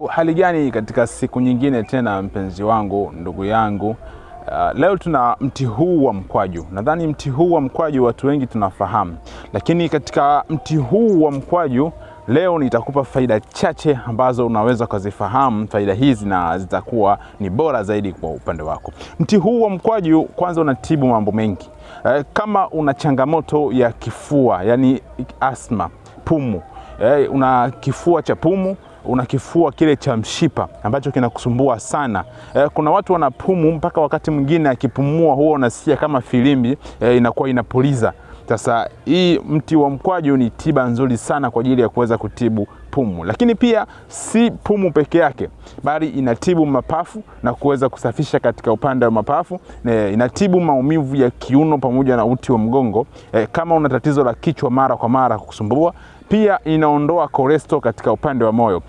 Hali gani katika siku nyingine tena, mpenzi wangu, ndugu yangu? Leo tuna mti huu wa mkwaju. Nadhani mti huu wa mkwaju watu wengi tunafahamu, lakini katika mti huu wa mkwaju leo nitakupa faida chache ambazo unaweza kuzifahamu. Faida hizi na zitakuwa ni bora zaidi kwa upande wako. Mti huu wa mkwaju kwanza unatibu mambo mengi. Kama una changamoto ya kifua, yani asma, pumu, una kifua cha pumu, una kifua kile cha mshipa ambacho kinakusumbua sana. Kuna watu wana pumu mpaka wakati mwingine akipumua huwa unasikia kama filimbi inakuwa inapuliza. Sasa hii mti wa mkwaju ni tiba nzuri sana kwa ajili ya kuweza kutibu pumu. Lakini pia si pumu peke yake, bali inatibu mapafu na kuweza kusafisha katika upande wa mapafu. Inatibu maumivu ya kiuno pamoja na uti wa mgongo. Kama una tatizo la kichwa mara kwa mara kukusumbua, pia inaondoa cholesterol katika upande wa moyo.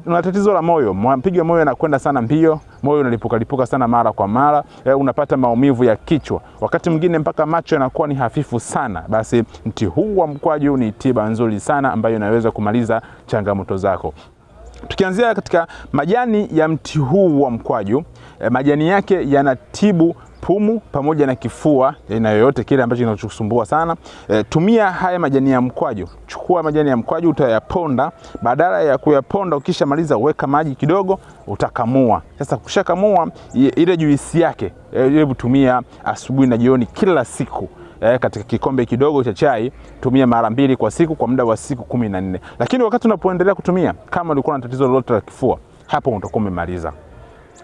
Una tatizo la moyo, mapigo moyo yanakwenda sana mbio, moyo unalipuka sana mara kwa mara, unapata maumivu ya kichwa, wakati mwingine mpaka macho yanakuwa ni hafifu sana, basi mti huu wa mkwaju ni tiba nzuri sana ambayo inaweza kumaliza changamoto zako. Tukianzia katika majani ya mti huu wa mkwaju, majani yake yanatibu pumu pamoja na kifua, aina yoyote kile ambacho kinakusumbua sana. Tumia haya majani ya mkwaju. Chukua majani ya mkwaju, utayaponda. Badala ya kuyaponda, ukishamaliza weka maji kidogo, utakamua. Sasa kushakamua ile juisi yake, hebu tumia asubuhi na jioni kila siku. Katika kikombe kidogo cha chai, tumia mara 2 kwa siku kwa muda wa siku 14. Lakini wakati unapoendelea kutumia, kama ulikuwa na tatizo lolote la kifua, hapo utakuwa umemaliza.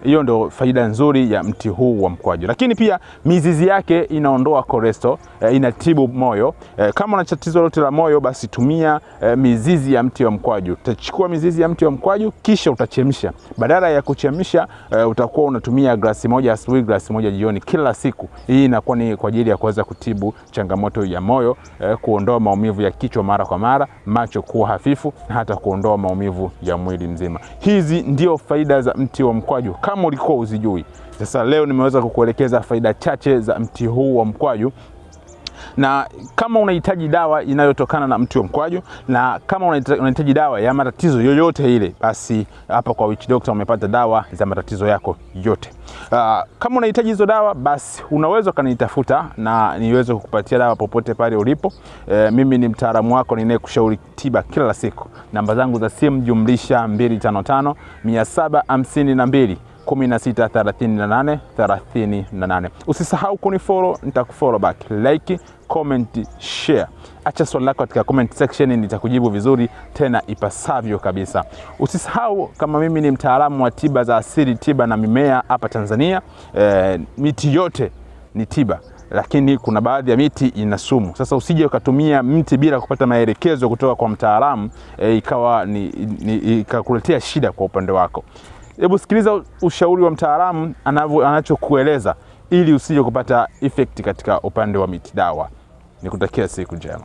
Hiyo ndio faida nzuri ya mti huu wa mkwaju. Lakini pia mizizi yake inaondoa cholesterol, inatibu moyo. Kama una tatizo lolote la moyo, basi tumia mizizi ya mti wa mkwaju. Utachukua mizizi ya mti wa mkwaju kisha utachemsha. Badala ya kuchemsha, utakuwa unatumia glasi moja asubuhi, glasi moja jioni kila siku. Hii inakuwa ni kwa ajili ya kuweza kutibu changamoto ya moyo, kuondoa maumivu ya kichwa mara kwa mara, macho kuwa hafifu, na hata kuondoa maumivu ya mwili mzima. Hizi ndio faida za mti wa mkwaju kama ulikuwa uzijui. Sasa leo nimeweza kukuelekeza faida chache za mti huu wa mkwaju. Na kama unahitaji dawa inayotokana na mti wa mkwaju, na kama unahitaji dawa ya matatizo yoyote ile, basi hapa kwa Witch Doctor umepata dawa za matatizo yako yote. Kama unahitaji hizo dawa, basi unaweza kanitafuta na niweze kukupatia dawa popote pale ulipo. Mimi ni mtaalamu wako ninayekushauri tiba kila siku. Namba zangu za simu jumlisha 255 752 16 38. Usisahau kunifollow, nitakufollow back. Like, comment, share. Acha swali lako katika comment section, nitakujibu vizuri tena ipasavyo kabisa. Usisahau kama mimi ni mtaalamu wa tiba za asili, tiba na mimea hapa Tanzania. Miti yote ni tiba, lakini kuna baadhi ya miti ina sumu. Sasa usije ukatumia mti bila kupata maelekezo kutoka kwa mtaalamu, ikawa ikakuletea shida kwa upande wako. Hebu sikiliza ushauri wa mtaalamu anachokueleza, ili usije kupata effect katika upande wa miti dawa. Nikutakia siku njema.